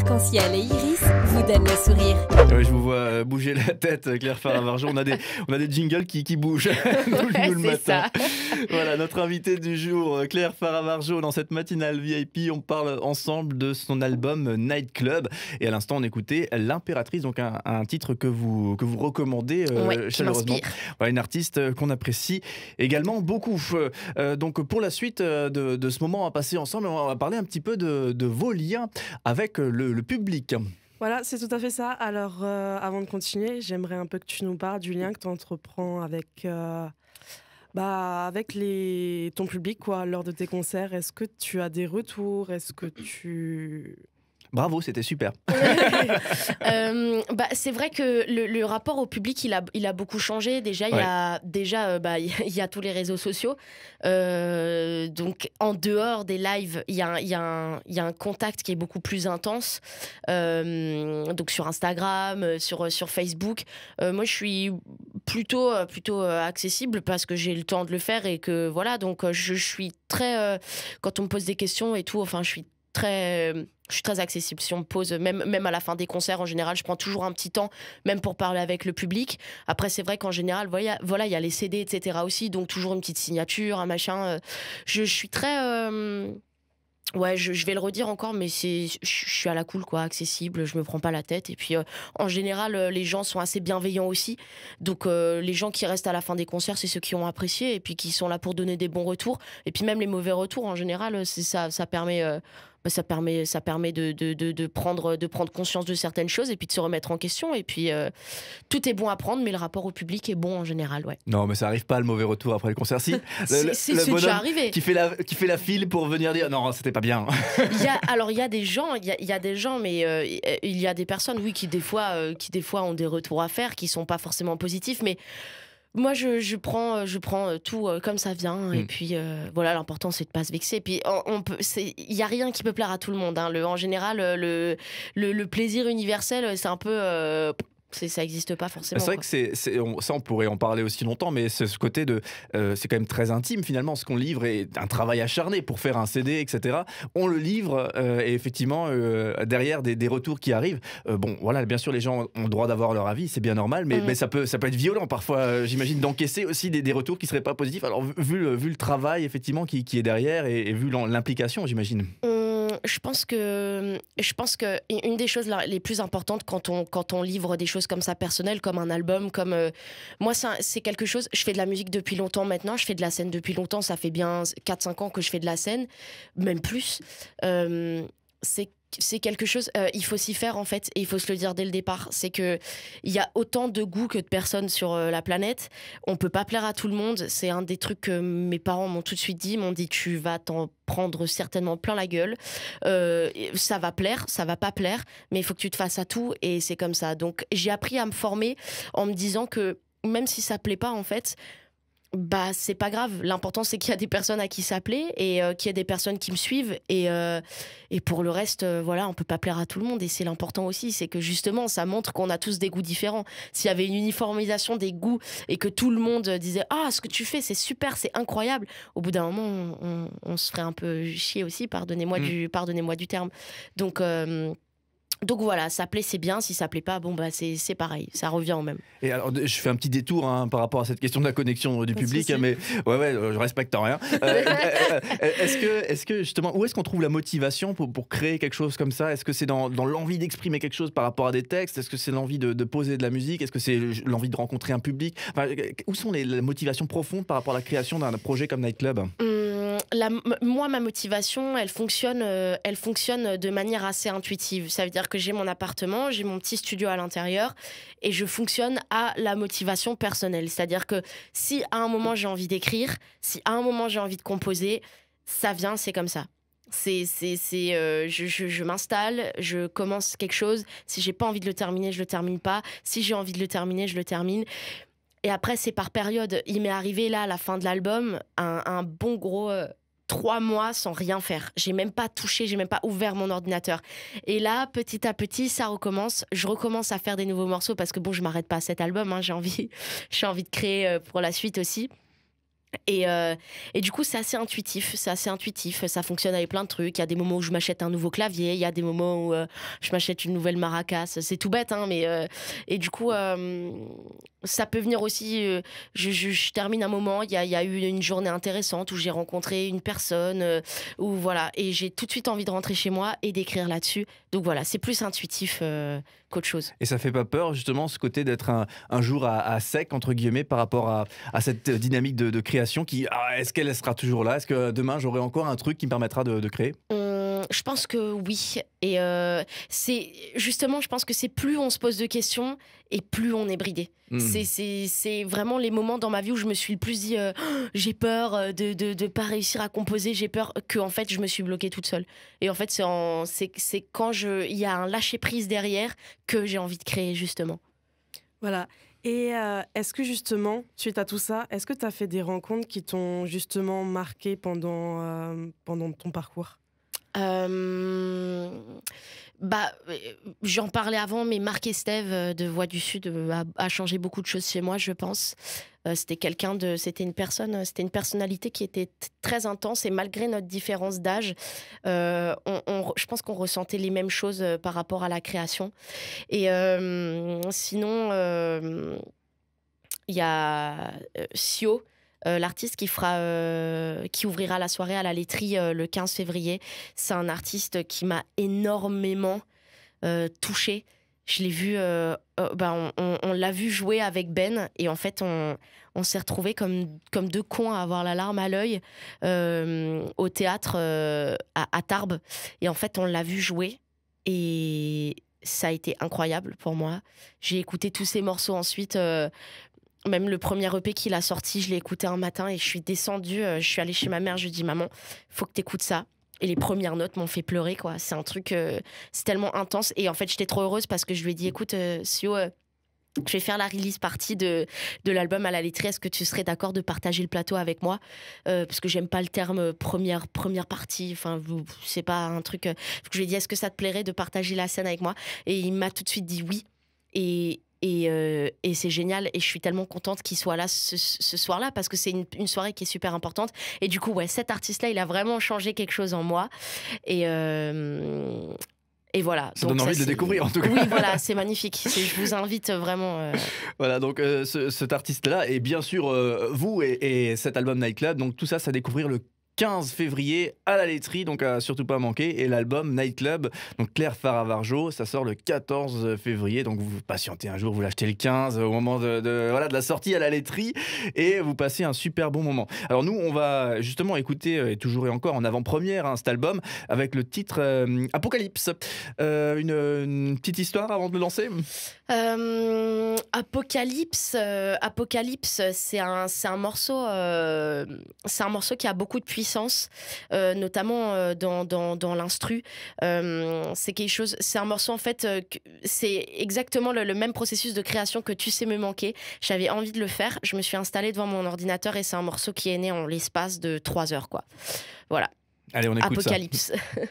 arc-en-ciel et Iris vous donnent le sourire. Ouais, je vous vois bouger la tête, Claire Faravargeau. On a des jingles qui bougent nous, le matin. Voilà, notre invitée du jour, Claire Faravargeau, dans cette matinale VIP. On parle ensemble de son album Night Club. Et à l'instant, on écoutait L'Impératrice, donc un titre que vous recommandez chaleureusement. Voilà, une artiste qu'on apprécie également beaucoup. Donc pour la suite de ce moment à passer ensemble, on va parler un petit peu de vos liens avec le public. Voilà, c'est tout à fait ça. Alors, avant de continuer, j'aimerais un peu que tu nous parles du lien que tu entreprends avec ton public, quoi, lors de tes concerts. Est-ce que tu as des retours? Est-ce que tu... Bravo, c'était super. C'est vrai que le rapport au public, il a beaucoup changé. Déjà, il y a tous les réseaux sociaux. Donc, en dehors des lives, il y a un contact qui est beaucoup plus intense. Donc, sur Instagram, sur Facebook. Moi, je suis plutôt accessible parce que j'ai le temps de le faire et que voilà. Donc, je suis très... quand on me pose des questions et tout, enfin, je suis très accessible. Si on me pose, même à la fin des concerts, en général, je prends toujours un petit temps, même pour parler avec le public. Après, c'est vrai qu'en général, voilà, il y a les CD, etc. aussi, donc toujours une petite signature, un machin. Je suis très... Ouais, je vais le redire encore, mais je suis à la cool, quoi, accessible, je me prends pas la tête. Et puis, en général, les gens sont assez bienveillants aussi. Donc, les gens qui restent à la fin des concerts, c'est ceux qui ont apprécié et puis qui sont là pour donner des bons retours. Et puis, même les mauvais retours, en général, ça permet... ça permet de prendre conscience de certaines choses et puis de se remettre en question. Et puis, tout est bon à prendre, mais le rapport au public est bon en général. Ouais. Non, mais ça arrive pas le mauvais retour après le concert. Si, c'est déjà arrivé. Qui fait la file pour venir dire non, c'était pas bien. Il y a des gens, mais il y a des personnes, oui, qui des fois ont des retours à faire qui sont pas forcément positifs, mais moi, je prends tout comme ça vient. Et puis, voilà, l'important, c'est de pas se vexer. Et puis, il y a rien qui peut plaire à tout le monde. Hein. En général, le plaisir universel, c'est un peu... ça n'existe pas forcément. C'est vrai que ça, on pourrait en parler aussi longtemps, mais c'est ce côté de... c'est quand même très intime, finalement, ce qu'on livre est un travail acharné pour faire un CD, etc. On le livre, et effectivement, derrière des retours qui arrivent. Bon, voilà, bien sûr, les gens ont le droit d'avoir leur avis, c'est bien normal, mais ça peut être violent, parfois, j'imagine, d'encaisser aussi des retours qui ne seraient pas positifs. Alors, vu le travail, effectivement, qui est derrière, et vu l'implication, j'imagine. Je pense que une des choses les plus importantes quand on livre des choses comme ça personnelles, comme un album, comme moi c'est quelque chose. Je fais de la musique depuis longtemps maintenant, je fais de la scène depuis longtemps, ça fait bien 4-5 ans que je fais de la scène, même plus. C'est quelque chose, il faut s'y faire en fait, et il faut se le dire dès le départ. C'est que il y a autant de goûts que de personnes sur la planète. On peut pas plaire à tout le monde. C'est un des trucs que mes parents m'ont tout de suite dit. Ils m'ont dit tu vas t'en prendre certainement plein la gueule. Ça va plaire, ça va pas plaire, mais il faut que tu te fasses à tout, et c'est comme ça. Donc j'ai appris à me former en me disant que même si ça plaît pas en fait, c'est pas grave. L'important, c'est qu'il y a des personnes à qui ça plaît et qu'il y a des personnes qui me suivent. Et pour le reste, voilà, on peut pas plaire à tout le monde. Et c'est l'important aussi, c'est que justement, ça montre qu'on a tous des goûts différents. S'il y avait une uniformisation des goûts et que tout le monde disait « Ah, ce que tu fais, c'est super, c'est incroyable », au bout d'un moment, on se ferait un peu chier aussi, pardonnez-moi du terme. Donc voilà, ça plaît, c'est bien. Si ça plaît pas, c'est pareil, ça revient au même. Et alors, je fais un petit détour par rapport à cette question de la connexion du public, mais je respecte rien. Est-ce que justement, où est-ce qu'on trouve la motivation pour créer quelque chose comme ça? Est-ce que c'est dans l'envie d'exprimer quelque chose par rapport à des textes? Est-ce que c'est l'envie de poser de la musique? Est-ce que c'est l'envie de rencontrer un public? Où sont les motivations profondes par rapport à la création d'un projet comme Night Club? Moi, ma motivation, elle fonctionne de manière assez intuitive. Ça veut dire que j'ai mon appartement, j'ai mon petit studio à l'intérieur et je fonctionne à la motivation personnelle. C'est-à-dire que si à un moment j'ai envie d'écrire, si à un moment j'ai envie de composer, ça vient, c'est comme ça. Je m'installe, je commence quelque chose. Si j'ai pas envie de le terminer, je le termine pas. Si j'ai envie de le terminer, je le termine. Et après, c'est par période. Il m'est arrivé là, à la fin de l'album, un bon gros 3 mois sans rien faire. J'ai même pas touché, j'ai même pas ouvert mon ordinateur. Et là, petit à petit, ça recommence. Je recommence à faire des nouveaux morceaux parce que bon, je m'arrête pas à cet album. Hein, j'ai envie de créer pour la suite aussi. Et du coup, c'est assez intuitif, ça fonctionne avec plein de trucs. Il y a des moments où je m'achète un nouveau clavier, il y a des moments où je m'achète une nouvelle maracas. C'est tout bête, hein, mais et du coup, ça peut venir aussi. Je termine un moment, il y a eu une journée intéressante où j'ai rencontré une personne, où voilà, et j'ai tout de suite envie de rentrer chez moi et d'écrire là-dessus. Donc voilà, c'est plus intuitif qu'autre chose. Et ça fait pas peur, justement, ce côté d'être un jour à sec, entre guillemets, par rapport à cette dynamique de création qui, est-ce qu'elle sera toujours là? Est-ce que demain, j'aurai encore un truc qui me permettra de créer? Je pense que oui. Et c'est justement, je pense que c'est plus on se pose de questions et plus on est bridé. C'est vraiment les moments dans ma vie où je me suis le plus dit j'ai peur de pas réussir à composer, j'ai peur que en fait je me suis bloquée toute seule. Et en fait c'est quand il y a un lâcher prise derrière que j'ai envie de créer justement. Voilà. Et est-ce que justement, suite à tout ça, est-ce que tu as fait des rencontres qui t'ont justement marqué pendant ton parcours? J'en parlais avant, mais Marc Estève de Voix du Sud a changé beaucoup de choses chez moi, je pense. C'était une personnalité qui était très intense, et malgré notre différence d'âge, je pense qu'on ressentait les mêmes choses par rapport à la création. Et sinon, il y a Sio, l'artiste qui ouvrira la soirée à la laiterie le 15 février. C'est un artiste qui m'a énormément touchée. Je l'ai vu, on l'a vu jouer avec Ben, et en fait on s'est retrouvés comme deux cons à avoir la larme à l'œil au théâtre à Tarbes. Et en fait on l'a vu jouer et ça a été incroyable pour moi. J'ai écouté tous ses morceaux ensuite. Même le premier EP qu'il a sorti, je l'ai écouté un matin et je suis descendue, je suis allée chez ma mère, je lui ai dit maman, faut que t'écoutes ça. Et les premières notes m'ont fait pleurer, quoi. C'est un truc, c'est tellement intense. Et en fait, j'étais trop heureuse parce que je lui ai dit écoute, Sio, je vais faire la release partie de l'album à la laiterie. Est-ce que tu serais d'accord de partager le plateau avec moi? Parce que j'aime pas le terme première partie. Enfin, c'est pas un truc. Je lui ai dit est-ce que ça te plairait de partager la scène avec moi? Et il m'a tout de suite dit oui. Et c'est génial, et je suis tellement contente qu'il soit là ce soir-là, parce que c'est une soirée qui est super importante. Et du coup, ouais, cet artiste-là, il a vraiment changé quelque chose en moi. Et voilà. Ça donne envie de le découvrir, en tout cas. Oui, voilà, c'est magnifique. Je vous invite vraiment. Voilà, donc cet artiste-là, et bien sûr vous et cet album Nightclub, donc tout ça, c'est à découvrir le 15 février à la laiterie, donc à surtout pas manquer. Et l'album Nightclub, donc Claire Faravarjo, ça sort le 14 février, donc vous patientez un jour, vous l'achetez le 15 au moment de la sortie à la laiterie, et vous passez un super bon moment. Alors nous, on va justement écouter, et toujours et encore en avant-première, cet album avec le titre Apocalypse. Une petite histoire avant de le lancer? Apocalypse, c'est un morceau qui a beaucoup de puissance, notamment dans l'instru. C'est un morceau, en fait, c'est exactement le même processus de création que Tu sais me manquer. J'avais envie de le faire, je me suis installée devant mon ordinateur et c'est un morceau qui est né en l'espace de 3 heures, quoi. Voilà. Allez, on écoute Apocalypse. ça.